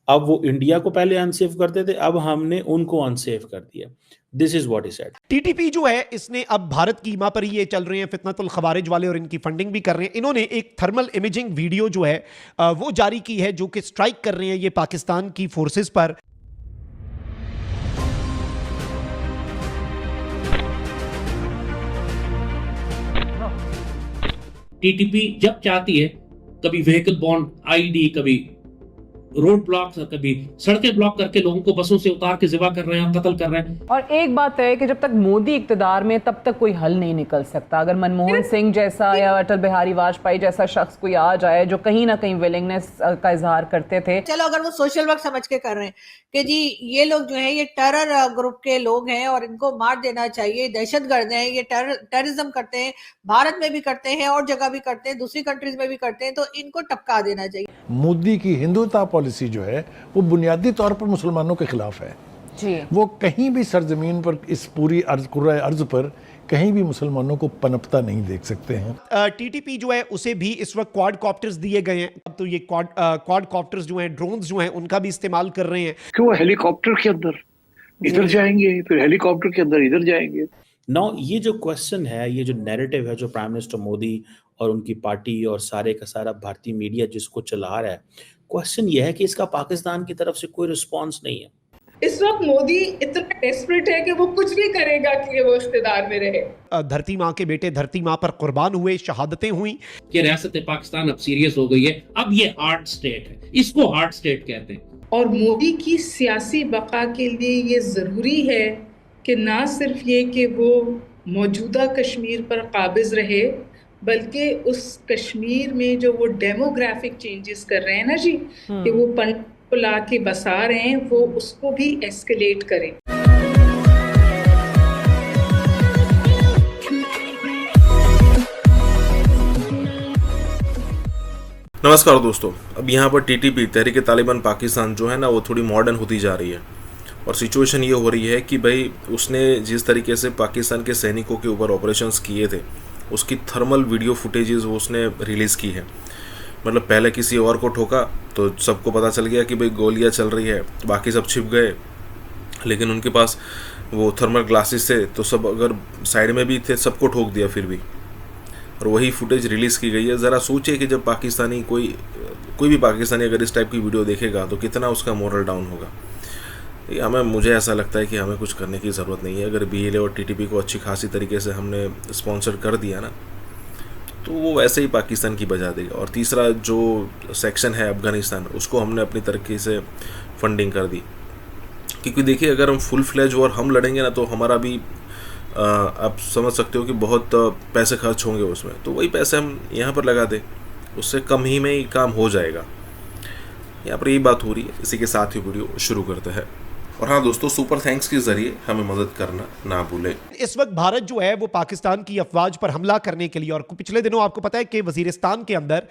अब वो इंडिया को पहले अनसेफ करते थे, अब हमने उनको अनसेफ कर दिया। This is what he said. TTP जो है इसने अब भारत की ईमा पर ये चल रहे हैं फितनतुल खवारिज वाले और इनकी फंडिंग भी कर रहे हैं। इन्होंने एक थर्मल इमेजिंग वीडियो जो है वो जारी की है जो कि स्ट्राइक कर रहे हैं ये पाकिस्तान की फोर्सेस पर। टीटीपी जब चाहती है, कभी व्हीकल बॉन्ड आईडी, कभी रोड ब्लॉक, कभी सड़कें ब्लॉक करके लोगों को बसों से उतार के ज़िबा कर रहे हैं, कत्ल कर रहे हैं। और एक बात है कि जब तक मोदी इक्तदार में तब तक कोई हल नहीं निकल सकता। अगर मनमोहन सिंह जैसा या अटल बिहारी वाजपेयी जैसा शख्स कोई आ जाए जो कहीं ना कहीं विलिंगनेस का इजहार करते थे, चलो अगर वो सोशल वर्क समझ के कर रहे हैं कि जी ये लोग जो है ये टेरर ग्रुप के लोग हैं और इनको मार देना चाहिए, दहशतगर्द हैं, ये टेररिज्म करते हैं, भारत में भी करते हैं और जगह भी करते हैं, दूसरी कंट्रीज में भी करते हैं, तो इनको टपका देना चाहिए। मोदी की हिंदुत्व पॉलिसी जो है वो बुनियादी तौर पर मुसलमानों के खिलाफ है जी। वो कहीं भी सरजमीन पर इस पूरी कुर्रा अर्ज पर कहीं भी मुसलमानों को पनपता नहीं देख सकते हैं। टीटीपी जो है उसे भी इस वक्त क्वाड कॉप्टर्स दिए गए हैं। अब तो ये क्वाड कॉप्टर्स जो हैं, ड्रोन्स जो हैं, उनका भी इस्तेमाल कर रहे हैं कि वो हेलीकॉप्टर के अंदर इधर जाएंगे, फिर हेलीकॉप्टर के अंदर इधर जाएंगे। नाउ ये जो क्वेश्चन है, ये जो नैरेटिव है जो प्राइम मिनिस्टर मोदी और उनकी पार्टी और सारे का सारा भारतीय मीडिया जिसको चला रहा है, क्वेश्चन ये है कि इसका पाकिस्तान की तरफ से कोई रिस्पांस नहीं है। इस वक्त मोदी इतना डेस्परेट है कि वो कुछ भी करेगा कि वो इख्तिदार में रहे। धरती माँ के बेटे धरती माँ पर कुर्बान हुए, शहादतें हुई कि रियासत पाकिस्तान अब सीरियस हो गई है, अब ये हार्ड स्टेट है, इसको हार्ड स्टेट कहते हैं। और मोदी की सियासी बका के लिए ये जरूरी है कि ना सिर्फ ये कि वो मौजूदा कश्मीर पर काबिज रहे, बल्कि उस कश्मीर में जो वो डेमोग्राफिक चेंजेस कर रहे हैं ना जी, कि वो पंडित को ला के बसा रहे हैं, वो उसको भी एस्केलेट करें। नमस्कार दोस्तों, अब यहाँ पर टीटीपी तहरीक तालिबान पाकिस्तान जो है ना वो थोड़ी मॉडर्न होती जा रही है और सिचुएशन ये हो रही है कि भाई उसने जिस तरीके से पाकिस्तान के सैनिकों के ऊपर ऑपरेशंस किए थे उसकी थर्मल वीडियो फुटेजेस वो उसने रिलीज़ की है। मतलब पहले किसी और को ठोका तो सबको पता चल गया कि भाई गोलियां चल रही है, बाकी सब छिप गए, लेकिन उनके पास वो थर्मल ग्लासेस थे तो सब अगर साइड में भी थे सबको ठोक दिया फिर भी, और वही फुटेज रिलीज़ की गई है। ज़रा सोचिए कि जब पाकिस्तानी कोई भी पाकिस्तानी अगर इस टाइप की वीडियो देखेगा तो कितना उसका मोरल डाउन होगा। मुझे ऐसा लगता है कि हमें कुछ करने की ज़रूरत नहीं है। अगर BLA और TTP को अच्छी खासी तरीके से हमने स्पॉन्सर कर दिया ना तो वो वैसे ही पाकिस्तान की बजा देगा। और तीसरा जो सेक्शन है अफ़गानिस्तान, उसको हमने अपनी तरीके से फंडिंग कर दी, क्योंकि देखिए अगर हम फुल फ्लेज और हम लड़ेंगे ना तो हमारा भी आप समझ सकते हो कि बहुत पैसे खर्च होंगे उसमें, तो वही पैसे हम यहाँ पर लगा दें, उससे कम ही में ही काम हो जाएगा। यहाँ पर यही बात हो रही है। इसी के साथ ही वीडियो शुरू करते हैं। और हाँ दोस्तों, सुपर थैंक्स के जरिए हमें मदद करना ना भूलें। इस वक्त भारत जो है वो पाकिस्तान की अफवाज पर हमला करने के लिए, और पिछले दिनों आपको पता है कि वजीरिस्तान के अंदर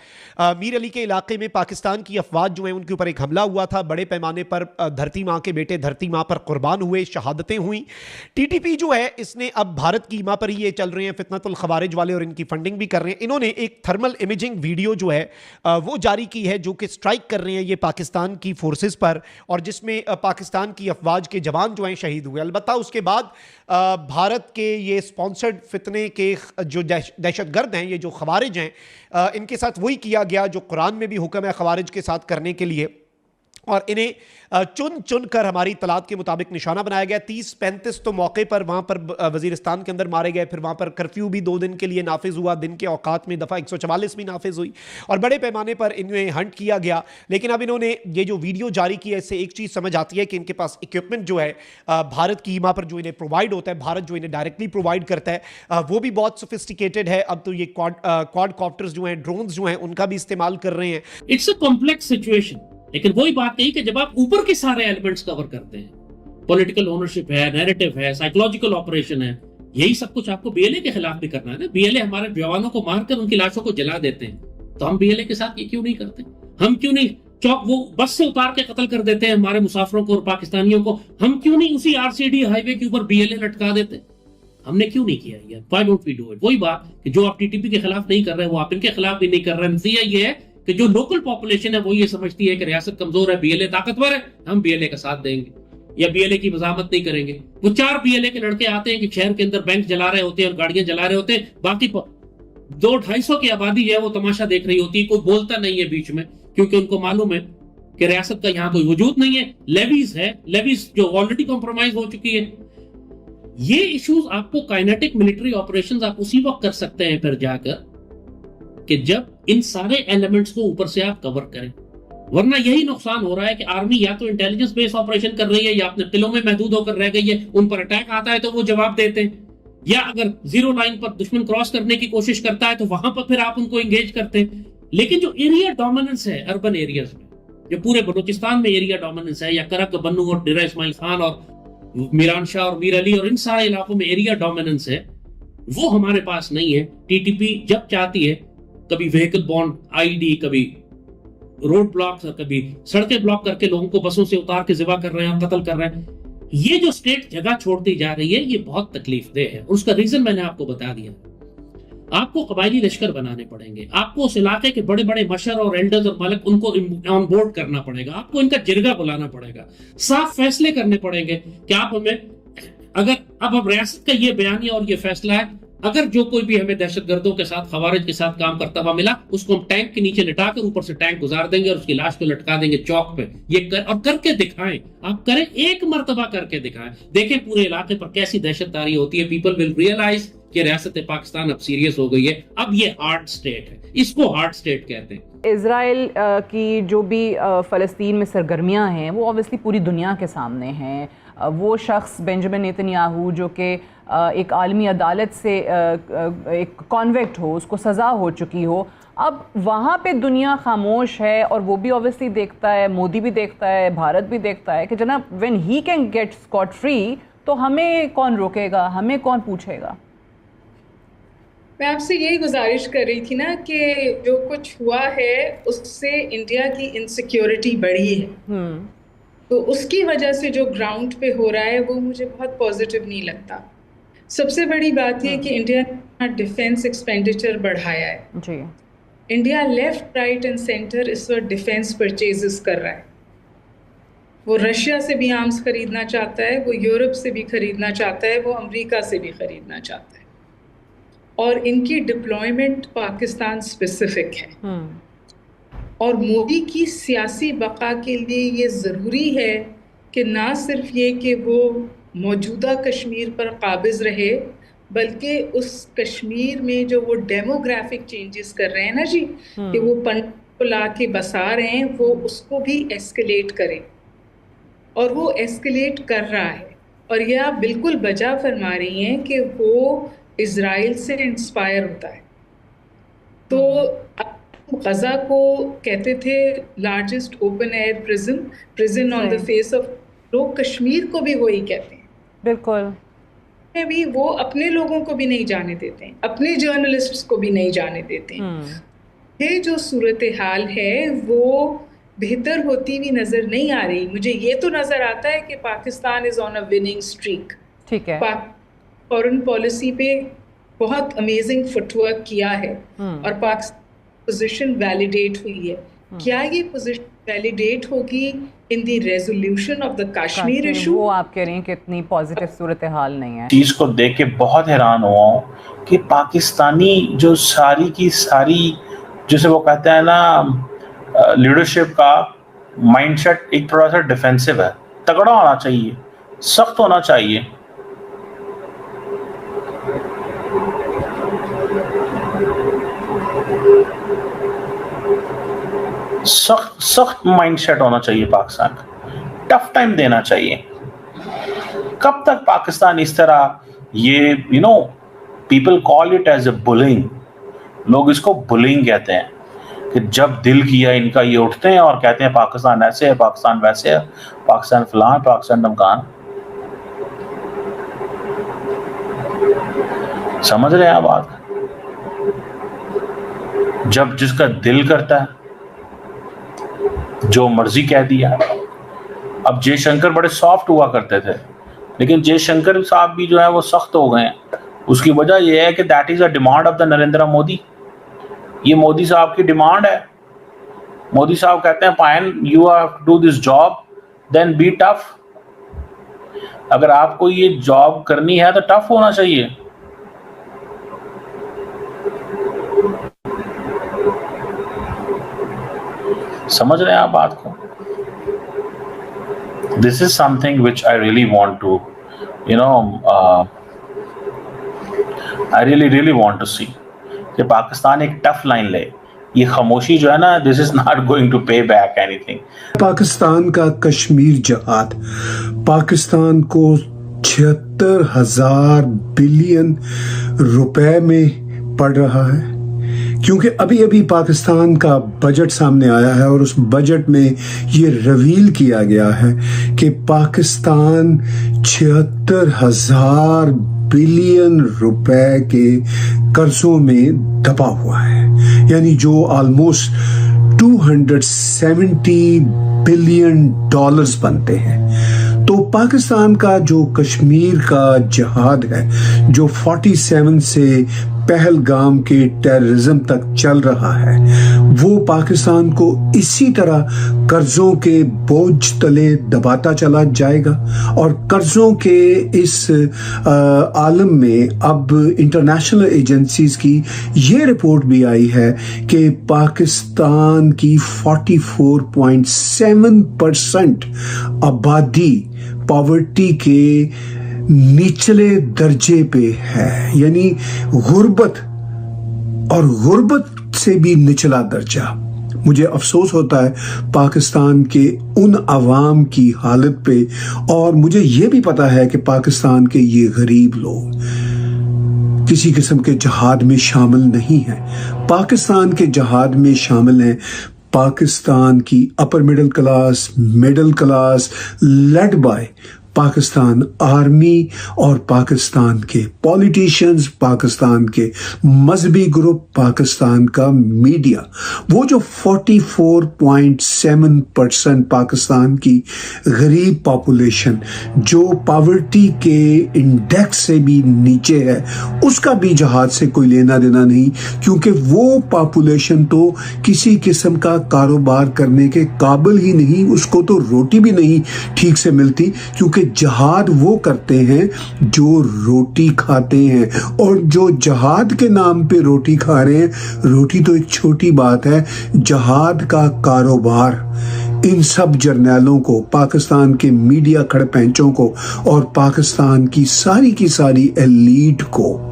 मीर अली के इलाके में पाकिस्तान की अफवाज जो है उनके ऊपर एक हमला हुआ था। बड़े पैमाने पर धरती माँ के बेटे धरती माँ पर कुर्बान हुए, शहादतें हुई। टीटीपी जो है इसने अब भारत की ईमा पर ये चल रहे हैं फितनतुल खवारिज वाले और इनकी फंडिंग भी कर रहे हैं। इन्होंने एक थर्मल इमेजिंग वीडियो जो है वो जारी की है जो कि स्ट्राइक कर रहे हैं ये पाकिस्तान की फोर्सेस पर, और जिसमें पाकिस्तान की अफवाज के जवान जो हैं शहीद हुए। अलबत्ता उसके बाद भारत के ये स्पॉन्सर्ड फितने के जो दहशतगर्द हैं, ये जो खवारिज हैं, इनके साथ वही किया गया जो कुरान में भी हुक्म है खवारिज के साथ करने के लिए, और इन्हें चुन चुन कर हमारी तलात के मुताबिक निशाना बनाया गया। 30-35 तो मौके पर वहाँ पर वजीरिस्तान के अंदर मारे गए। फिर वहाँ पर कर्फ्यू भी 2 दिन के लिए नाफिज हुआ, दिन के औकात में दफ़ा 144 भी नाफिज हुई और बड़े पैमाने पर इन्हें हंट किया गया। लेकिन अब इन्होंने ये जो वीडियो जारी की है, इससे एक चीज़ समझ आती है कि इनके पास इक्विपमेंट जो है भारत की ईमा पर जो इन्हें प्रोवाइड होता है, भारत जो इन्हें डायरेक्टली प्रोवाइड करता है, वो भी बहुत सोफिस्टिकेटेड है। अब तो ये क्वाड कॉप्टर्स जो हैं, ड्रोन्स जो हैं, उनका भी इस्तेमाल कर रहे हैं। इट्स अ कॉम्प्लेक्स सिचुएशन, लेकिन वही बात नहीं कि जब आप ऊपर के सारे एलिमेंट्स कवर करते हैं, पॉलिटिकल ओनरशिप है, नैरेटिव है, साइकोलॉजिकल ऑपरेशन है, यही सब कुछ आपको BLA के खिलाफ भी करना है ना। BLA हमारे जवानों को मारकर उनकी लाशों को जला देते हैं, तो हम BLA के साथ ये क्यों नहीं करते? हम क्यों नहीं वो बस से उतार के कत्ल कर देते हैं हमारे मुसाफिरों को और पाकिस्तानियों को? हम क्यों नहीं उसी RCD हाईवे के ऊपर BLA लटका देते? हमने क्यों नहीं किया? Why don't we do it? वही बात कि जो आप TTP के खिलाफ नहीं कर रहे हैं वो आप इनके खिलाफ भी नहीं कर रहे हैं। नतीजा ये है कि जो लोकल पॉपुलेशन है वो ये समझती है कि रियासत कमजोर है, बीएलए ताकतवर है, हम बीएलए का साथ देंगे या बीएलए की मजामत नहीं करेंगे। वो 4 बीएलए के लड़के आते हैं कि शहर के अंदर बैंक जला रहे होते हैं और गाड़ियां जला रहे होते हैं, बाकी 200-250 की आबादी है वो तमाशा देख रही होती है, कोई बोलता नहीं है बीच में, क्योंकि उनको मालूम है कि रियासत का यहाँ कोई वजूद नहीं है। लेवीज है, लेवीज जो ऑलरेडी कॉम्प्रोमाइज हो चुकी है। ये इश्यूज आपको काइनेटिक मिलिट्री ऑपरेशंस आप उसी वक्त कर सकते हैं फिर जाकर कि जब इन सारे एलिमेंट्स को ऊपर से आप कवर करें, वरना यही नुकसान हो रहा है कि आर्मी या तो इंटेलिजेंस बेस्ड ऑपरेशन कर रही है या अपने किलों में महदूद होकर रह गई है, उन पर अटैक आता है तो वो जवाब देते हैं, या अगर जीरो लाइन पर दुश्मन क्रॉस करने की कोशिश करता है तो वहां पर फिर आप उनको एंगेज करते हैं। लेकिन जो एरिया डोमिनेंस है अर्बन एरियाज में, जो पूरे बलूचिस्तान में एरिया डोमिनेंस है, या करक बन्नू और डेरा इस्माइल खान और मीरान शाह और मीर अली और इन सारे इलाकों में एरिया डोमिनेंस है, वो हमारे पास नहीं है। टीटीपी जब चाहती है, कभी व्हीकल बॉन्ड आईडी, कभी रोड ब्लॉक, कभी सड़कें ब्लॉक करके लोगों को बसों से उतार के जिबा कर रहे हैं, कत्ल कर रहे हैं। ये जो स्टेट जगह छोड़ती जा रही है ये बहुत तकलीफदेह है। उसका रीजन मैंने आपको बता दिया। आपको कबायली लश्कर बनाने पड़ेंगे, आपको उस इलाके के बड़े बड़े मशर और एल्डर्स और मलक उनको ऑन बोर्ड करना पड़ेगा, आपको इनका जिरगा बुलाना पड़ेगा, साफ फैसले करने पड़ेंगे कि आप हमें, अगर अब रियासत का ये बयानिया और ये फैसला है, अगर जो कोई भी हमें दहशतगर्दों के साथ, खवारिज के साथ काम करता हुआ मिला, उसको हम टैंक के नीचे लिटाकर ऊपर से टैंक गुजार देंगे और उसकी लाश को लटका देंगे चौक पे। ये कर और करके दिखाएं, आप करें, एक मर्तबा करके दिखाएं, देखें पूरे इलाके पर कैसी दहशतदारी होती है। पीपल विल रियलाइज कि रियासत पाकिस्तान अब सीरियस हो गई है, अब ये हार्ड स्टेट है, इसको हार्ड स्टेट कहते हैं। इजराइल की जो भी फ़लस्तीन में सरगर्मियां हैं वो ऑब्वियसली पूरी दुनिया के सामने हैं। वो शख्स बेंजामिन नेतन्याहू जो कि एक आलमी अदालत से एक कॉन्विक्ट हो, उसको सज़ा हो चुकी हो, अब वहाँ पे दुनिया खामोश है और वो भी ऑब्वियसली देखता है, मोदी भी देखता है, भारत भी देखता है कि जनाब when he can get scot free तो हमें कौन रोकेगा, हमें कौन पूछेगा। मैं आपसे यही गुजारिश कर रही थी ना कि जो कुछ हुआ है उससे इंडिया की इनसिक्योरिटी बढ़ी है, तो उसकी वजह से जो ग्राउंड पे हो रहा है वो मुझे बहुत पॉजिटिव नहीं लगता। सबसे बड़ी बात ये कि इंडिया ने डिफेंस एक्सपेंडिचर बढ़ाया है जी। India left right and centre इस वक्त डिफेंस परचेजेस कर रहा है। वो रशिया से भी आर्म्स खरीदना चाहता है, वो यूरोप से भी खरीदना चाहता है, वो अमेरिका से भी खरीदना चाहता है, और इनकी डिप्लॉयमेंट पाकिस्तान स्पेसिफिक है। और मोदी की सियासी बका के लिए ये ज़रूरी है कि ना सिर्फ ये कि वो मौजूदा कश्मीर पर काबिज रहे, बल्कि उस कश्मीर में जो वो डेमोग्राफिक चेंजेस कर रहे हैं ना जी, कि वो पंडित को ला के बसा रहे हैं, वो उसको भी एस्केलेट करें, और वो एस्केलेट कर रहा है। और ये आप बिल्कुल बजा फरमा रही हैं कि वो इज़राइल से इंस्पायर होता है। तो गजा को कहते थे largest open air prison on the face of, लोग कश्मीर को भी वही कहते हैं। बिल्कुल भी वो अपने लोगों को भी नहीं जाने देते हैं, अपने जर्नलिस्ट्स को भी नहीं जाने देते हैं। ये जो सूरत हाल है वो बेहतर होती हुई नजर नहीं आ रही। मुझे ये तो नजर आता है कि Pakistan is on a winning streak. ठीक है, फॉरेन पॉलिसी पे बहुत अमेजिंग फुटवर्क किया है और पाकिस्तान पोजीशन वैलिडेट हुई है। क्या ये पोजीशन वैलिडेट होगी in the resolution of the Kashmir issue? वो आप कह रही हैं कि इतनी पॉजिटिव सूरत हाल नहीं है। चीज को देख के बहुत हैरान हुआ हूँ कि पाकिस्तानी जो सारी की सारी, जैसे वो कहते हैं ना, लीडरशिप का माइंडसेट एक थोड़ा सा डिफेंसिव है। तगड़ा होना चाहिए, सख्त होना चाहिए। सख्त माइंडसेट होना चाहिए पाकिस्तान का, टफ टाइम देना चाहिए। कब तक पाकिस्तान इस तरह, ये people call it as a bullying, लोग इसको बुलिंग कहते हैं कि जब दिल किया इनका ये उठते हैं और कहते हैं पाकिस्तान ऐसे है, पाकिस्तान वैसे है, पाकिस्तान फलां, पाकिस्तान धमकान। समझ रहे हैं आप बात? जब जिसका दिल करता है जो मर्जी कह दिया। अब जयशंकर बड़े सॉफ्ट हुआ करते थे, लेकिन जयशंकर साहब भी जो है वो सख्त हो गए हैं। उसकी वजह यह है कि that is a demand of the Narendra Modi. ये मोदी साहब की डिमांड है मोदी साहब कहते हैं fine, you have to do this job, then be tough. अगर आपको ये जॉब करनी है तो टफ होना चाहिए। समझ रहे हैं आप बात को? This is something which I really want to I really want to see कि पाकिस्तान एक टफ लाइन ले। ये खामोशी जो है ना, this is not going to pay back anything. Pakistan का कश्मीर जहाद पाकिस्तान को 76,000 बिलियन रुपए में पड़ रहा है, क्योंकि अभी अभी पाकिस्तान का बजट सामने आया है और उस बजट में ये रिवील किया गया है कि पाकिस्तान 76,000 बिलियन रुपए के कर्जों में दबा हुआ है, यानी जो ऑलमोस्ट 270 बिलियन डॉलर्स बनते हैं। तो पाकिस्तान का जो कश्मीर का जहाद है, जो 47 से पहलगाम के टेररिज्म तक चल रहा है, वो पाकिस्तान को इसी तरह कर्जों के बोझ तले दबाता चला जाएगा। और कर्जों के इस आलम में अब इंटरनेशनल एजेंसीज की ये रिपोर्ट भी आई है कि पाकिस्तान की 44.7% आबादी पॉवर्टी के निचले दर्जे पे है, यानी गुर्बत और गुर्बत से भी निचला दर्जा। मुझे अफसोस होता है पाकिस्तान के उन अवाम की हालत पे, और मुझे ये भी पता है कि पाकिस्तान के ये गरीब लोग किसी किस्म के जहाद में शामिल नहीं हैं। पाकिस्तान के जहाद में शामिल हैं पाकिस्तान की upper middle class led by Pakistan army और पाकिस्तान के पॉलिटिशियंस, पाकिस्तान के मजहबी ग्रुप, पाकिस्तान का मीडिया। वो जो 44.7% पाकिस्तान की गरीब पॉपुलेशन जो पॉवर्टी के इंडेक्स से भी नीचे है, उसका भी जहाद से कोई लेना देना नहीं, क्योंकि वो पॉपुलेशन तो किसी किस्म का कारोबार करने के काबिल ही नहीं, उसको तो रोटी भी नहीं ठीक से मिलती, क्योंकि जहाद वो करते हैं जो रोटी खाते हैं। और जो जहाद के नाम पे रोटी खा रहे हैं, रोटी तो एक छोटी बात है, जहाद का कारोबार इन सब जर्नैलों को, पाकिस्तान के मीडिया खड़पेंचों को और पाकिस्तान की सारी एलीट को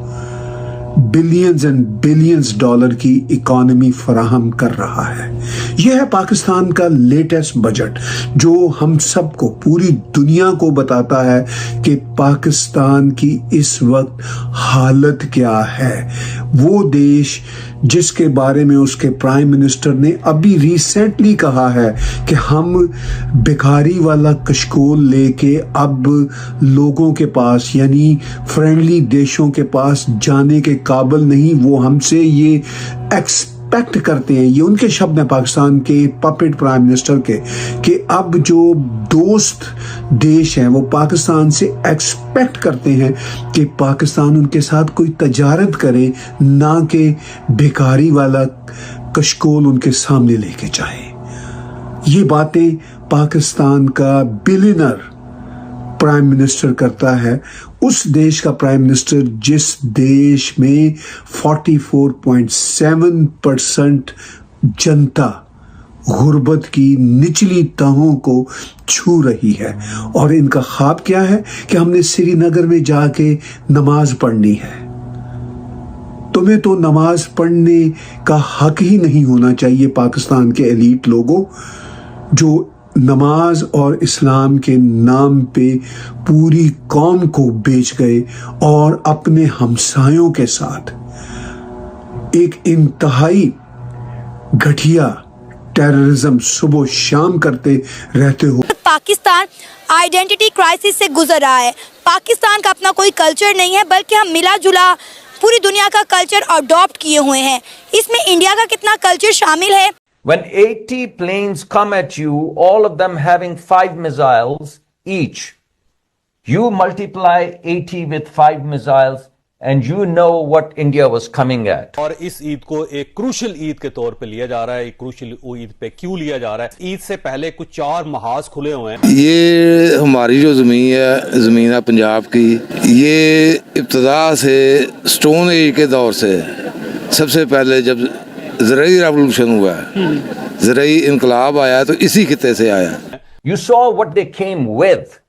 बिलियंस एंड बिलियंस डॉलर की इकोनॉमी फराहम कर रहा है। यह है पाकिस्तान का लेटेस्ट बजट, जो हम सबको, पूरी दुनिया को बताता है कि पाकिस्तान की इस वक्त हालत क्या है। वो देश जिसके बारे में उसके प्राइम मिनिस्टर ने अभी रिसेंटली कहा है कि हम भिखारी वाला कशकोल लेके अब लोगों के पास, यानी फ्रेंडली देशों के पास जाने के काबिल नहीं, वो हमसे ये एक्सपेक्ट करते हैं। ये उनके शब्द हैं पाकिस्तान के पपेट प्राइम मिनिस्टर के, कि अब जो दोस्त देश हैं वो पाकिस्तान से एक्सपेक्ट करते हैं कि पाकिस्तान उनके साथ कोई तजारत करे, ना कि भिखारी वाला कशकोल उनके सामने लेके जाए। ये बातें पाकिस्तान का बिलियनर प्राइम मिनिस्टर करता है, उस देश का प्राइम मिनिस्टर जिस देश में 44.7% जनता गुर्बत की निचली तहों को छू रही है। और इनका ख्वाब क्या है कि हमने श्रीनगर में जाके नमाज पढ़नी है। तुम्हें तो नमाज पढ़ने का हक ही नहीं होना चाहिए पाकिस्तान के एलीट लोगों, जो नमाज और इस्लाम के नाम पे पूरी कौम को बेच गए और अपने हमसायों के साथ एक इंतहाई घटिया टेररिज्म सुबह शाम करते रहते हो। पाकिस्तान आइडेंटिटी क्राइसिस से गुजर रहा है। पाकिस्तान का अपना कोई कल्चर नहीं है, बल्कि हम मिला जुला पूरी दुनिया का कल्चर अडॉप्ट किए हुए हैं। इसमें इंडिया का कितना कल्चर शामिल है? When 80 planes come at you, all of them having 5 missiles each, you multiply 80 with 5 missiles and you know what India was coming at. और इस ईद को एक क्रूशल ईद के तौर पे लिया जा रहा है। क्रूशल ईद पे क्यों लिया जा रहा है? ईद से पहले कुछ 4 महाज खुले हुए हैं। ये हमारी जो ज़मीन है पंजाब की, ये इब्तदा से स्टोन एज के दौर से, सबसे पहले जब ज़राई रेवोल्यूशन हुआ है, ज़राई इनकलाब आया, तो इसी खिते से आया। You saw what they came with.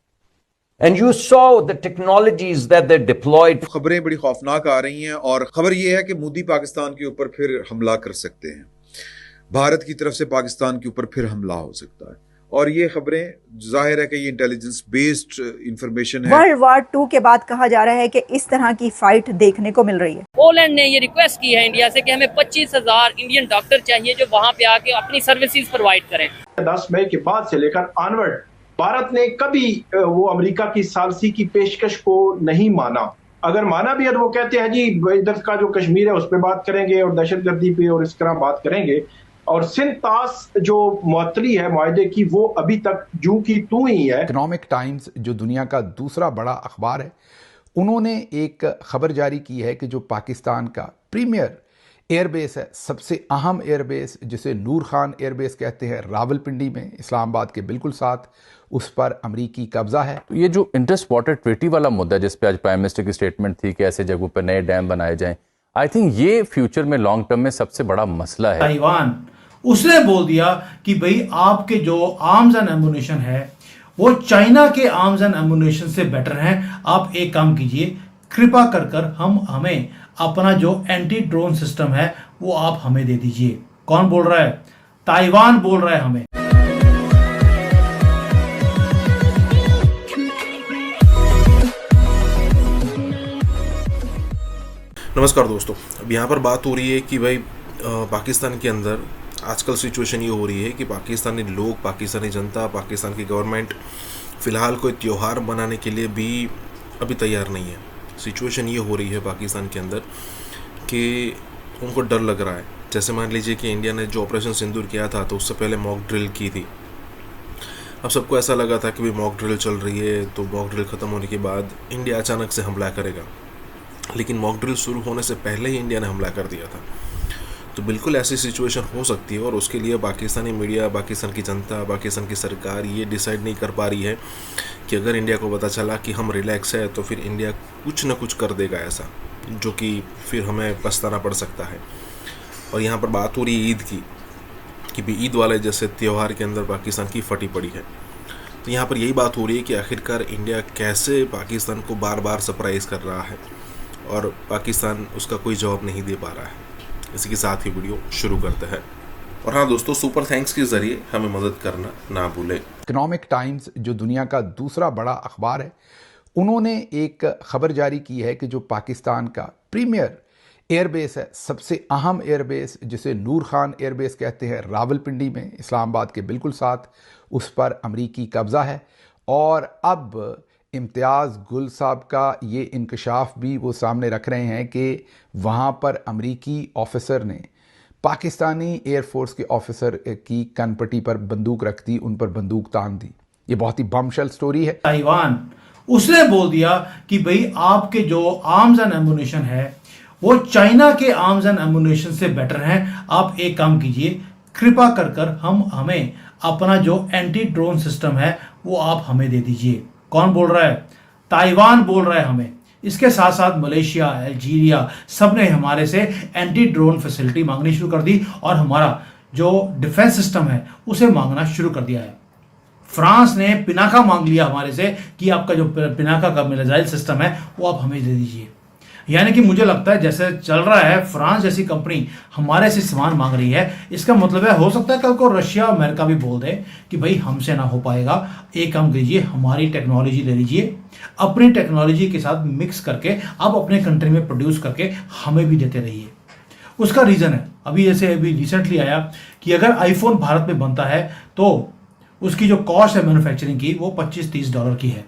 And you saw the technologies that they deployed. खबरें बड़ी खौफनाक आ रही हैं और खबर यह है कि मोदी पाकिस्तान के ऊपर फिर हमला कर सकते हैं। भारत की तरफ से पाकिस्तान के ऊपर फिर हमला हो सकता है और ये खबरें जाहिर है कि ये इंटेलिजेंस बेस्ड इंफॉर्मेशन है। वर्ल्ड वॉर 2 के बाद कहा जा रहा है कि इस तरह की फाइट देखने को मिल रही है। पोलैंड ने ये रिक्वेस्ट की है इंडिया से कि हमें 25,000 इंडियन डॉक्टर चाहिए जो वहाँ पे आके अपनी सर्विसेज प्रोवाइड करें। 10 मई के बाद से लेकर ऑनवर्ड भारत ने कभी वो अमेरिका की सालसी की पेशकश को नहीं माना। अगर माना भी है तो वो कहते हैं जी इधर का जो कश्मीर है उस पर बात करेंगे और दहशतगर्दी पे और इस तरह बात करेंगे, और सिंतास जो मुअत्तली है मुआहदे की वो अभी तक जू की तू ही है। इकोनॉमिक टाइम्स जो दुनिया का दूसरा बड़ा अखबार है, उन्होंने एक खबर जारी की है कि जो पाकिस्तान का प्रीमियर एयरबेस है, सबसे अहम एयरबेस जिसे नूर खान एयरबेस कहते हैं, रावलपिंडी में इस्लामाबाद के बिल्कुल साथ, उस पर अमरीकी कब्जा है। तो ये जो इंटरेस्ट वाटर ट्रीटी वाला मुद्दा जिस पे आज प्राइम मिनिस्टर की स्टेटमेंट थी कि ऐसे जगहों पर नए डैम बनाए जाएं, आई थिंक ये फ्यूचर में लॉन्ग टर्म में सबसे बड़ा मसला है। ताइवान उसने बोल दिया कि भाई आपके जो आर्म्स एंड एमुनिशन है वो चाइना के आर्म्स एंड एमुनिशन से बेटर हैं, आप एक काम कीजिए, कृपा कर हमें अपना जो एंटी ड्रोन सिस्टम है वो आप हमें दे दीजिए। कौन बोल रहा है? ताइवान बोल रहा है हमें। नमस्कार दोस्तों, अब यहाँ पर बात हो रही है कि भाई पाकिस्तान के अंदर आजकल सिचुएशन ये हो रही है कि पाकिस्तानी लोग, पाकिस्तानी जनता, पाकिस्तान की गवर्नमेंट फ़िलहाल कोई त्यौहार मनाने के लिए भी अभी तैयार नहीं है। सिचुएशन ये हो रही है पाकिस्तान के अंदर कि उनको डर लग रहा है। जैसे मान लीजिए कि इंडिया ने जो ऑपरेशन सिंदूर किया था तो उससे पहले मॉक ड्रिल की थी। अब सबको ऐसा लगा था कि भाई मॉक ड्रिल चल रही है तो मॉक ड्रिल ख़त्म होने के बाद इंडिया अचानक से हमला करेगा, लेकिन मॉक ड्रिल शुरू होने से पहले ही इंडिया ने हमला कर दिया था। तो बिल्कुल ऐसी सिचुएशन हो सकती है और उसके लिए पाकिस्तानी मीडिया, पाकिस्तान की जनता, पाकिस्तान की सरकार ये डिसाइड नहीं कर पा रही है कि अगर इंडिया को पता चला कि हम रिलैक्स है तो फिर इंडिया कुछ ना कुछ कर देगा ऐसा, जो कि फिर हमें पछताना पड़ सकता है। और यहाँ पर बात हो रही है ईद की कि भी ईद वाले जैसे त्यौहार के अंदर पाकिस्तान की फटी पड़ी है। तो यहाँ पर यही बात हो रही है कि आखिरकार इंडिया कैसे पाकिस्तान को बार बार सरप्राइज़ कर रहा है और पाकिस्तान उसका कोई जवाब नहीं दे पा रहा है। इसी के साथ ही वीडियो शुरू करते हैं। और हाँ दोस्तों, सुपर थैंक्स के ज़रिए हमें मदद करना ना भूलें। इकोनॉमिक टाइम्स जो दुनिया का दूसरा बड़ा अखबार है, उन्होंने एक खबर जारी की है कि जो पाकिस्तान का प्रीमियर एयरबेस है, सबसे अहम एयरबेस जिसे नूर खान एयरबेस कहते हैं, रावलपिंडी में इस्लामाबाद के बिल्कुल साथ, उस पर अमरीकी कब्ज़ा है। और अब इम्तियाज़ गुल साहब का ये इंकशाफ भी वो सामने रख रहे हैं कि वहाँ पर अमरीकी ऑफिसर ने पाकिस्तानी एयरफोर्स के ऑफिसर की कनपट्टी पर बंदूक रख दी, उन पर बंदूक तान दी। ये बहुत ही बमशल स्टोरी है। ताइवान उसने बोल दिया कि भाई आपके जो आर्म्स एंड एमुनिशन है वो चाइना के आर्म्स एंड एमुनिशन से बेटर हैं, आप एक काम कीजिए, कृपा कर हमें अपना जो एंटी ड्रोन सिस्टम है वो आप हमें दे दीजिए। कौन बोल रहा है? ताइवान बोल रहा है हमें। इसके साथ साथ मलेशिया, अल्जीरिया, सब ने हमारे से एंटी ड्रोन फैसिलिटी मांगनी शुरू कर दी और हमारा जो डिफेंस सिस्टम है उसे मांगना शुरू कर दिया है। फ्रांस ने पिनाका मांग लिया हमारे से कि आपका जो पिनाका का मिसाइल सिस्टम है वो आप हमें दे दीजिए। यानी कि मुझे लगता है जैसे चल रहा है, फ्रांस जैसी कंपनी हमारे से सामान मांग रही है, इसका मतलब है हो सकता है कल को रशिया, अमेरिका भी बोल दे कि भाई हमसे ना हो पाएगा, एक काम कीजिए, हमारी टेक्नोलॉजी ले लीजिए, अपनी टेक्नोलॉजी के साथ मिक्स करके आप अपने कंट्री में प्रोड्यूस करके हमें भी देते रहिए। उसका रीज़न है अभी रिसेंटली आया कि अगर आईफोन भारत में बनता है तो उसकी जो कॉस्ट है मैन्युफैक्चरिंग की वो $25-30 की है,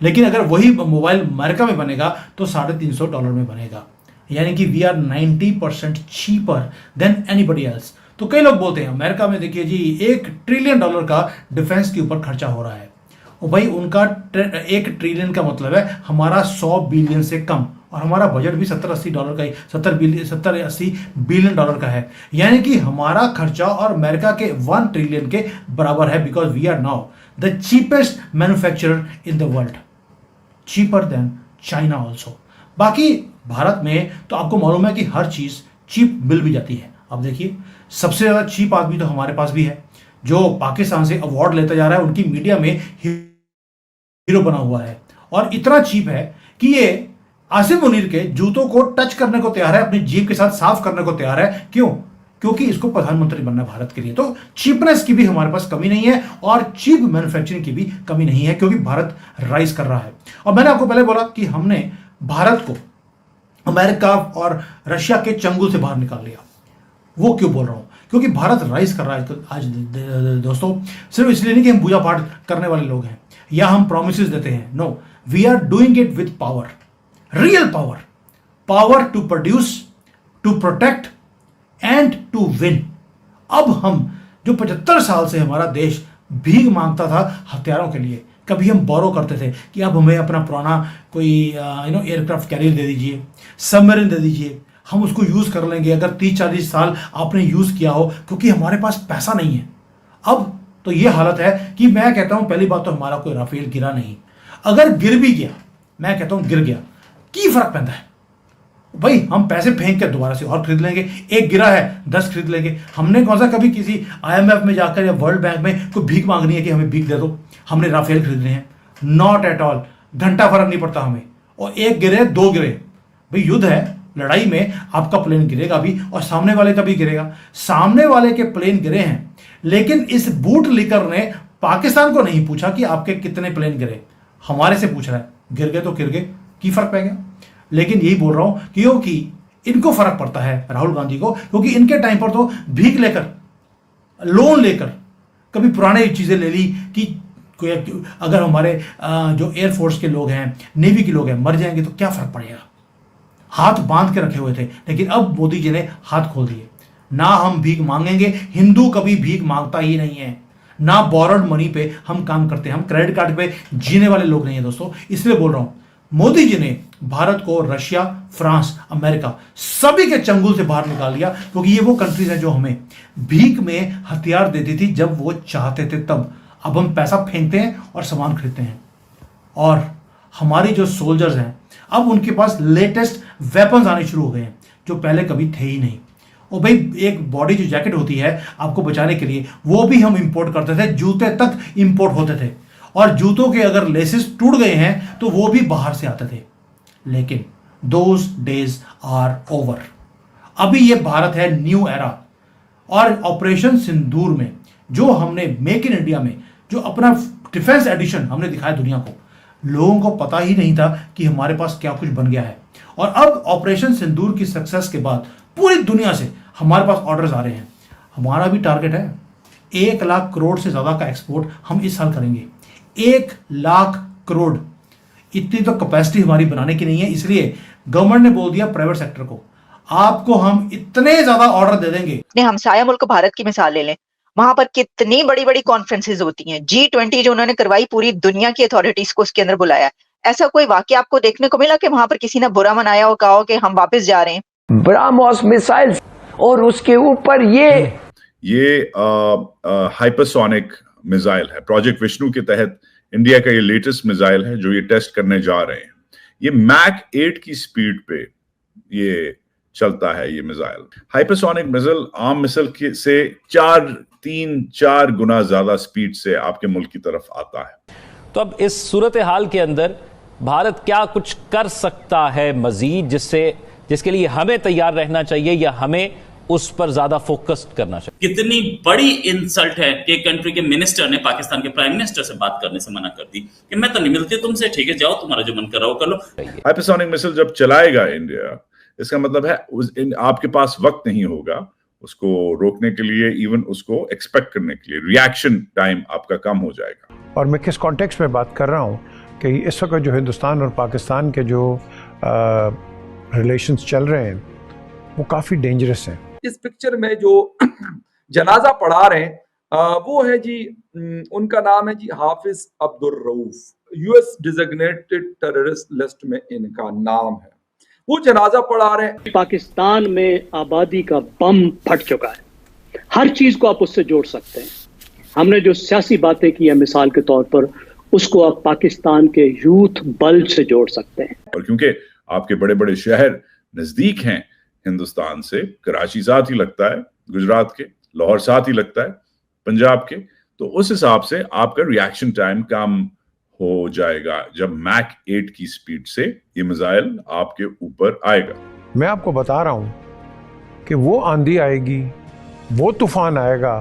लेकिन अगर वही मोबाइल अमेरिका में बनेगा तो $350 में बनेगा। यानी कि we are 90% cheaper than anybody else. तो कई लोग बोलते हैं अमेरिका में देखिए जी $1 ट्रिलियन का डिफेंस के ऊपर खर्चा हो रहा है और भाई उनका 1 ट्रिलियन का मतलब है हमारा 100 बिलियन से कम, और हमारा बजट भी 70-80 डॉलर का ही 70-80 बिलियन डॉलर का है। यानी कि हमारा खर्चा और अमेरिका के 1 ट्रिलियन के बराबर है, because we are now the cheapest manufacturer in the world, cheaper than China also. बाकी भारत में तो आपको मालूम है कि हर चीज चीप मिल भी जाती है। अब देखिए सबसे ज्यादा चीप आदमी तो हमारे पास भी है, जो पाकिस्तान से अवार्ड लेता जा रहा है, उनकी मीडिया में हीरो बना हुआ है, और इतना चीप है कि ये आसिम मुनीर के जूतों को टच करने को तैयार है, अपनी जीभ के साथ साफ करने को तैयार है। क्यों? क्योंकि इसको प्रधानमंत्री बनना है भारत के लिए। तो चीपनेस की भी हमारे पास कमी नहीं है और चीप मैन्युफैक्चरिंग की भी कमी नहीं है, क्योंकि भारत राइज कर रहा है। और मैंने आपको पहले बोला कि हमने भारत को अमेरिका और रशिया के चंगुल से बाहर निकाल लिया। वो क्यों बोल रहा हूं? क्योंकि भारत राइज कर रहा है आज दोस्तों, सिर्फ इसलिए नहीं कि हम पूजा पाठ करने वाले लोग हैं या हम प्रोमिसेस देते हैं। No, we are doing it with power, real power, power to produce, to protect and to win. अब हम जो 75 साल से हमारा देश भीख मांगता था हथियारों के लिए, कभी हम बोरो करते थे कि अब हमें अपना पुराना कोई एयरक्राफ्ट कैरियर दे दीजिए, सबमरीन दे दीजिए, हम उसको यूज कर लेंगे अगर 30-40 साल आपने यूज किया हो, क्योंकि हमारे पास पैसा नहीं है। अब तो ये हालत है कि मैं कहता हूं पहली बात तो हमारा कोई राफेल गिरा नहीं, अगर गिर भी गया मैं कहता हूं गिर गया, की फर्क पैदा है भाई, हम पैसे फेंक के दोबारा से और खरीद लेंगे। एक गिरा है 10 खरीद लेंगे। हमने कौन सा कभी किसी IMF में जाकर या वर्ल्ड बैंक में कोई भीख मांगनी है कि हमें भीख दे दो, हमने राफेल खरीदने हैं? नॉट एट ऑल, घंटा फर्क नहीं पड़ता हमें। और एक गिरे 2 गिरे, भाई युद्ध है, लड़ाई में आपका प्लेन गिरेगा भी और सामने वाले का भी गिरेगा। सामने वाले के प्लेन गिरे हैं, लेकिन इस बूट लीकर ने पाकिस्तान को नहीं पूछा कि आपके कितने प्लेन गिरे, हमारे से पूछ रहा है गिर गए तो गिर गए, की फर्क पड़ गया। लेकिन यही बोल रहा हूं क्योंकि इनको फर्क पड़ता है राहुल गांधी को, क्योंकि इनके टाइम पर तो भीख लेकर, लोन लेकर, कभी पुराने चीजें ले ली कि कोई अगर हमारे जो एयरफोर्स के लोग हैं, नेवी के लोग हैं, मर जाएंगे तो क्या फर्क पड़ेगा, हाथ बांध के रखे हुए थे। लेकिन अब मोदी जी ने हाथ खोल दिए, ना हम भीख मांगेंगे, हिंदू कभी भीख मांगता ही नहीं है, ना बोरोड मनी पे हम काम करते हैं, हम क्रेडिट कार्ड पे जीने वाले लोग नहीं है दोस्तों। इसलिए बोल रहा हूं मोदी जी ने भारत को रशिया, फ्रांस, अमेरिका सभी के चंगुल से बाहर निकाल लिया, क्योंकि ये वो कंट्रीज हैं जो हमें भीख में हथियार देती थी जब वो चाहते थे तब। अब हम पैसा फेंकते हैं और सामान खरीदते हैं, और हमारी जो सोल्जर्स हैं अब उनके पास लेटेस्ट वेपन्स आने शुरू हो गए हैं जो पहले कभी थे ही नहीं। और भाई एक बॉडी जो जैकेट होती है आपको बचाने के लिए, वो भी हम इंपोर्ट करते थे, जूते तक इंपोर्ट होते थे, और जूतों के अगर लेसेस टूट गए हैं तो वो भी बाहर से आते थे। लेकिन दोज डेज आर ओवर। अभी ये भारत है न्यू एरा। और ऑपरेशन सिंदूर में जो हमने मेक इन इंडिया में जो अपना डिफेंस एडिशन हमने दिखाया दुनिया को, लोगों को पता ही नहीं था कि हमारे पास क्या कुछ बन गया है। और अब ऑपरेशन सिंदूर की सक्सेस के बाद पूरी दुनिया से हमारे पास ऑर्डर्स आ रहे हैं। हमारा भी टारगेट है 1 लाख करोड़ से ज्यादा का एक्सपोर्ट हम इस साल करेंगे। 1 लाख करोड़, इतनी तो कैपेसिटी हमारी बनाने की नहीं है। इसलिए गवर्नमेंट ने बोल दिया प्राइवेट सेक्टर को, आपको हम इतने ज्यादा ऑर्डर दे देंगे। अपने हमसाया मुल्क भारत की मिसाल ले लें, वहां पर कितनी बड़ी बड़ी कॉन्फ्रेंसेज होती हैं। G20 जो उन्होंने करवाई, पूरी दुनिया की अथॉरिटीज को उसके अंदर बुलाया। ऐसा कोई वाकया आपको देखने को मिला कि वहां पर किसी ने बुरा मनाया हो, कहा हो कि हम वापस जा रहे हैं? ब्रह्मोस मिसाइल्स, और उसके ऊपर ये हाइपरसोनिक मिसाइल है। प्रोजेक्ट विष्णु के तहत इंडिया का ये लेटेस्ट मिसाइल है जो ये टेस्ट करने जा रहे हैं। ये मैक 8 की स्पीड पे ये चलता है। ये मिसाइल हाइपरसोनिक मिसाइल आम मिसाइल से 3-4 गुना ज्यादा स्पीड से आपके मुल्क की तरफ आता है। तो अब इस सूरत हाल के अंदर भारत क्या कुछ कर सकता है मजीद, जिसके लिए हमें तैयार रहना चाहिए या हमें उस पर ज्यादा फोकस करना चाहिए? कितनी बड़ी इंसल्ट है कि कंट्री के मिनिस्टर ने पाकिस्तान के प्राइम मिनिस्टर से बात करने से मना कर दी कि मैं तो नहीं मिलती तुमसे, ठीक है जाओ, तुम्हारा जो मन कर रहा हो कर लो। हाइपरसोनिक मिसाइल जब चलाएगा इंडिया, इसका मतलब है आपके पास वक्त नहीं होगा उसको रोकने के लिए, इवन उसको एक्सपेक्ट करने के लिए। रिएक्शन टाइम आपका कम हो जाएगा। और मैं किस कॉन्टेक्स्ट में बात कर रहा हूँ कि इस वक्त जो हिंदुस्तान और पाकिस्तान के जो रिलेशंस चल रहे हैं वो काफ़ी डेंजरस हैं। इस पिक्चर में जो जनाजा पढ़ा रहे हैं वो है जी, उनका नाम है जी Hafiz Abdul Rauf, US designated terrorist list में इनका नाम है। वो जनाजा पढ़ा रहे हैं। पाकिस्तान में आबादी का बम फट चुका है, हर चीज को आप उससे जोड़ सकते हैं। हमने जो सियासी बातें की है मिसाल के तौर पर, उसको आप पाकिस्तान के यूथ बल्ज से जोड़ सकते हैं। और क्योंकि आपके बड़े बड़े शहर नजदीक हैं हिंदुस्तान से, कराची साथ ही लगता है गुजरात के, लाहौर साथ ही लगता है पंजाब के, तो उस हिसाब से आपका रिएक्शन टाइम कम हो जाएगा जब मैक 8 की स्पीड से ये मिसाइल आपके ऊपर आएगा। मैं आपको बता रहा हूं कि वो आंधी आएगी, वो तूफान आएगा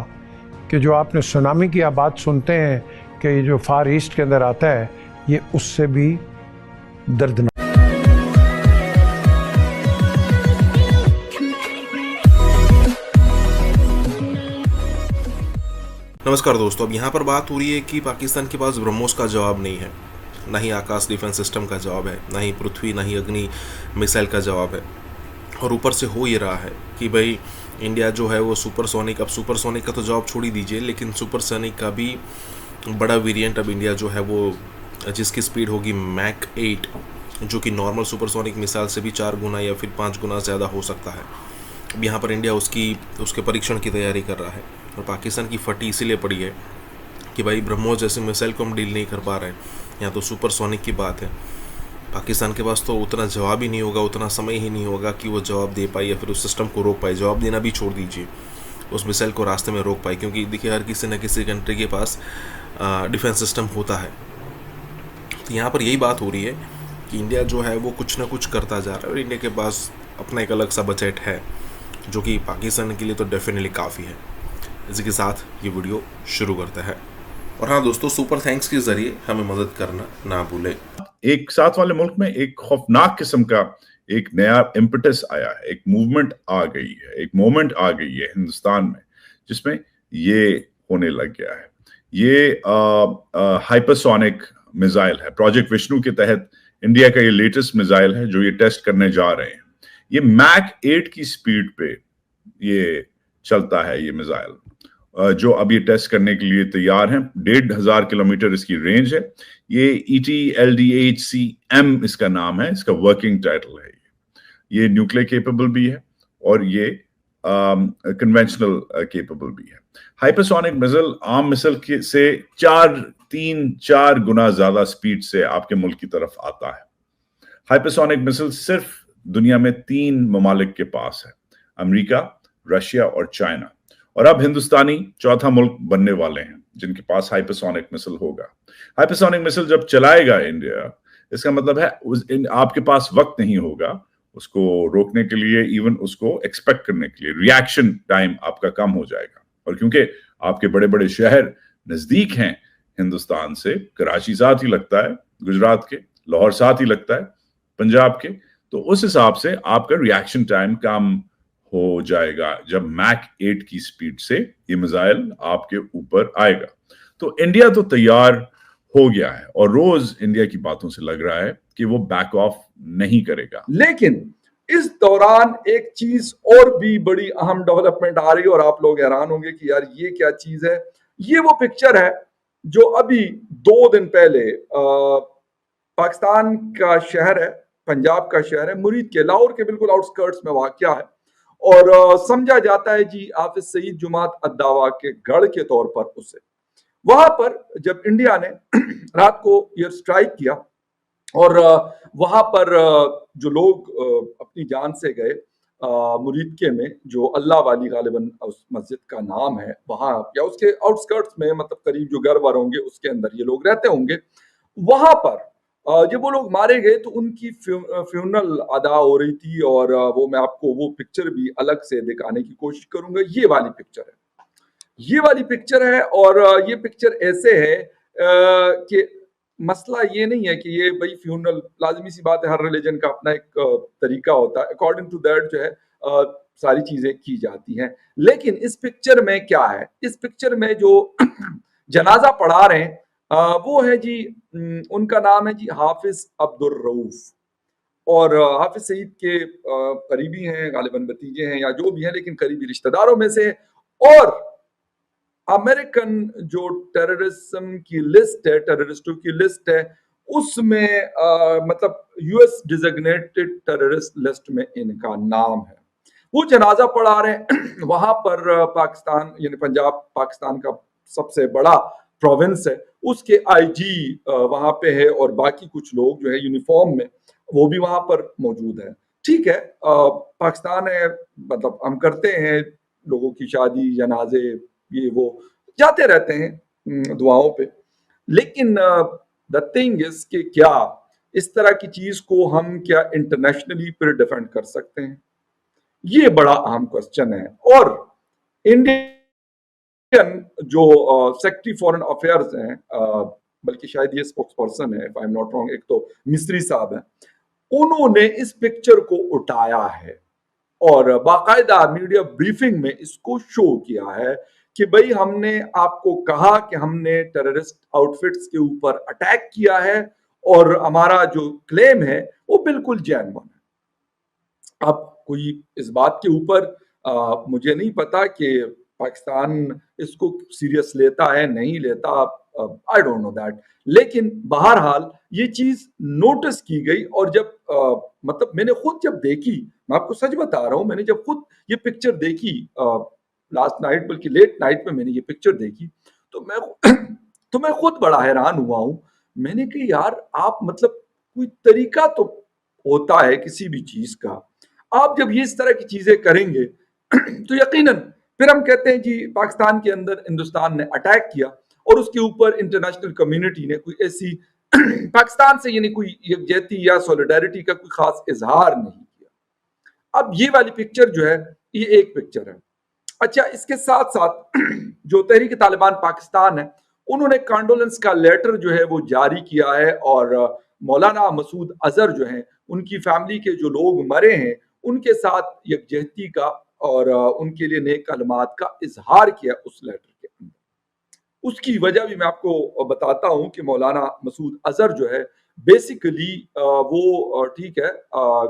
कि जो आपने सुनामी की बात सुनते हैं कि ये जो फार ईस्ट के अंदर आता है, ये उससे भी दर्दनाक। नमस्कार दोस्तों, अब यहाँ पर बात हो रही है कि पाकिस्तान के पास ब्रह्मोस का जवाब नहीं है, ना ही आकाश डिफेंस सिस्टम का जवाब है, ना ही पृथ्वी, ना ही अग्नि मिसाइल का जवाब है। और ऊपर से हो ये रहा है कि भाई इंडिया जो है वो सुपरसोनिक, अब सुपरसोनिक का तो जवाब छोड़ ही दीजिए, लेकिन सुपरसोनिक का भी बड़ा वेरिएंट अब इंडिया जो है वो, जिसकी स्पीड होगी मैक 8, जो कि नॉर्मल सुपरसोनिक मिसाइल से भी 4 गुना या फिर 5 गुना ज़्यादा हो सकता है। अब यहाँ पर इंडिया उसके परीक्षण की तैयारी कर रहा है। और पाकिस्तान की फटी इसीलिए पड़ी है कि भाई ब्रह्मोस जैसे मिसाइल को हम डील नहीं कर पा रहे हैं, यहाँ तो सुपरसोनिक की बात है। पाकिस्तान के पास तो उतना जवाब ही नहीं होगा, उतना समय ही नहीं होगा कि वो जवाब दे पाए या फिर उस सिस्टम को रोक पाए। जवाब देना भी छोड़ दीजिए, उस मिसाइल को रास्ते में रोक पाए, क्योंकि देखिए हर किसी न किसी कंट्री के पास डिफेंस सिस्टम होता है। तो यहाँ पर यही बात हो रही है कि इंडिया जो है वो कुछ ना कुछ करता जा रहा है और इंडिया के पास अपना एक अलग सा बजट है, जो कि पाकिस्तान के लिए तो डेफिनेटली काफ़ी है। इसी के साथ ये वीडियो शुरू करते हैं। और हाँ दोस्तों, सुपर थैंक्स के जरिए हमें मदद करना ना भूलें। एक साथ वाले मुल्क में एक खौफनाक किस्म का एक नया इम्पेटस आया है, एक मूवमेंट आ गई है, एक मोमेंट आ गई है हिंदुस्तान में, जिसमें ये होने लग गया है। ये हाइपरसोनिक मिसाइल है, प्रोजेक्ट विष्णु के तहत इंडिया का ये लेटेस्ट मिसाइल है जो ये टेस्ट करने जा रहे हैं। ये मैक 8 की स्पीड पे ये चलता है, ये मिसाइल जो अब ये टेस्ट करने के लिए तैयार हैं। 1,500 किलोमीटर इसकी रेंज है। ये ETLDHCM इसका नाम है, इसका वर्किंग टाइटल है। ये न्यूक्लियर केपेबल भी है और ये कन्वेंशनल केपेबल भी है। हाइपरसोनिक मिसाइल आम मिसाइल से 3-4 गुना ज्यादा स्पीड से आपके मुल्क की तरफ आता है। हाइपरसोनिक मिसाइल सिर्फ दुनिया में 3 ममालिक के पास है, अमेरिका, रशिया और चाइना। और अब हिंदुस्तानी चौथा मुल्क बनने वाले हैं जिनके पास हाइपरसोनिक मिसाइल होगा। हाइपरसोनिक मिसाइल जब चलाएगा इंडिया, इसका मतलब है आपके पास वक्त नहीं होगा उसको रोकने के लिए, इवन उसको एक्सपेक्ट करने के लिए। रिएक्शन टाइम आपका कम हो जाएगा। और क्योंकि आपके बड़े बड़े शहर नजदीक हैं हिंदुस्तान से, कराची साथ ही लगता है गुजरात के, लाहौर साथ ही लगता है पंजाब के, तो उस हिसाब से आपका रिएक्शन टाइम कम हो जाएगा जब मैक 8 की स्पीड से ये मिसाइल आपके ऊपर आएगा। तो इंडिया तो तैयार हो गया है और रोज इंडिया की बातों से लग रहा है कि वो बैक ऑफ नहीं करेगा। लेकिन इस दौरान एक चीज और भी बड़ी अहम डेवलपमेंट आ रही है और आप लोग हैरान होंगे कि यार ये क्या चीज है। ये वो पिक्चर है जो अभी 2 दिन पहले पाकिस्तान का शहर है, पंजाब का शहर है मुरीद के, लाहौर के बिल्कुल आउटस्कर्ट्स में वाक़या है और समझा जाता है जी हाफिज सईद जुमात अद्दावा के गढ़ के तौर पर उसे। वहां पर जब इंडिया ने रात को एयर स्ट्राइक किया और वहां पर जो लोग अपनी जान से गए, मुरीदके में जो अल्लाह वाली गालिबन उस मस्जिद का नाम है, वहां या उसके आउटस्कर्ट्स में, मतलब करीब जो घर वर होंगे उसके अंदर ये लोग रहते होंगे, वहां पर जब वो लोग मारे गए तो उनकी फ्यूनरल अदा हो रही थी और वो मैं आपको वो पिक्चर भी अलग से दिखाने की कोशिश करूंगा। ये वाली पिक्चर है, ये वाली पिक्चर है और ये पिक्चर ऐसे है कि मसला ये नहीं है कि ये भाई फ्यूनरल, लाजमी सी बात है, हर रिलीजन का अपना एक तरीका होता है, अकॉर्डिंग टू दैट जो है सारी चीजें की जाती हैं। लेकिन इस पिक्चर में क्या है, इस पिक्चर में जो जनाजा पढ़ा रहे हैं वो है जी, उनका नाम है जी हाफिज अब्दुल रऊफ और हाफिज सईद के करीबी हैं, गालिबन भतीजे हैं या जो भी हैं, लेकिन करीबी रिश्तेदारों में से। और अमेरिकन जो टेररिज्म की लिस्ट है, टेररिस्टों की लिस्ट है, उसमें मतलब यूएस डिजिग्नेटेड टेररिस्ट लिस्ट में इनका नाम है। वो जनाजा पढ़ा रहे हैं वहां पर पाकिस्तान यानी पंजाब पाकिस्तान का सबसे बड़ा प्रोविंस है, उसके आईजी वहां पे है और बाकी कुछ लोग जो है यूनिफॉर्म में वो भी वहां पर मौजूद है। ठीक है, पाकिस्तान है, मतलब हम करते हैं लोगों की शादी जनाजे ये वो जाते रहते हैं दुआओं पे, लेकिन द थिंग इज कि क्या इस तरह की चीज को हम क्या इंटरनेशनली फिर डिफेंड कर सकते हैं, ये बड़ा अहम क्वेश्चन है। और इंडियन जो सेक्रेटरी फॉरेन अफेयर्स हैं, बल्कि शायद ये स्पोक्स पर्सन है if I am not wrong, एक तो मिस्री साहब हैं, उन्होंने इस पिक्चर को उठाया है और बाकायदा मीडिया ब्रीफिंग में इसको शो किया है कि भाई हमने आपको कहा कि हमने टेररिस्ट आउटफिट्स के ऊपर अटैक किया है और हमारा जो क्लेम है वो बिल्कुल जेन्युइन है। अब कोई इस बात के ऊपर मुझे नहीं पता कि पाकिस्तान इसको सीरियस लेता है नहीं लेता, आई डोंट नो दैट, लेकिन बहरहाल ये चीज नोटिस की गई। और जब मतलब मैंने खुद जब देखी, मैं आपको सच बता रहा हूं, मैंने जब खुद ये पिक्चर देखी लास्ट नाइट, बल्कि लेट नाइट में मैंने ये पिक्चर देखी, तो मैं खुद बड़ा हैरान हुआ हूं। मैंने कहा यार आप मतलब कोई तरीका तो होता है किसी भी चीज का, आप जब ये इस तरह की चीजें करेंगे तो यकीनन फिर हम कहते हैं जी पाकिस्तान के अंदर हिंदुस्तान ने अटैक किया और उसके ऊपर इंटरनेशनल कम्युनिटी ने कोई ऐसी पाकिस्तान से यानी कोई यकजहती या सॉलिडारिटी का कोई खास इजहार नहीं किया। अब ये वाली पिक्चर जो है ये एक पिक्चर है। अच्छा, इसके साथ साथ जो तहरीक तालिबान पाकिस्तान है उन्होंने कॉन्डोलेंस का लेटर जो है वो जारी किया है और मौलाना मसूद अजहर जो हैं उनकी फैमिली के जो लोग मरे हैं उनके साथ यकजहती का और उनके लिए नेक कलमात का इजहार किया उस लेटर के अंदर। उसकी वजह भी मैं आपको बताता हूं कि मौलाना मसूद अजहर जो है बेसिकली वो ठीक है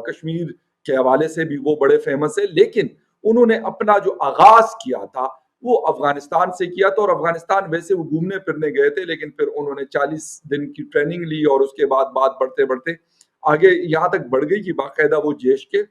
कश्मीर के हवाले से भी वो बड़े फेमस है, लेकिन उन्होंने अपना जो आगाज किया था वो अफगानिस्तान से किया था। और अफगानिस्तान वैसे वो घूमने फिरने गए थे, लेकिन फिर उन्होंने 40 दिन की ट्रेनिंग ली और उसके बाद बात बढ़ते बढ़ते आगे यहाँ तक बढ़ गई कि बाकायदा वो जैश के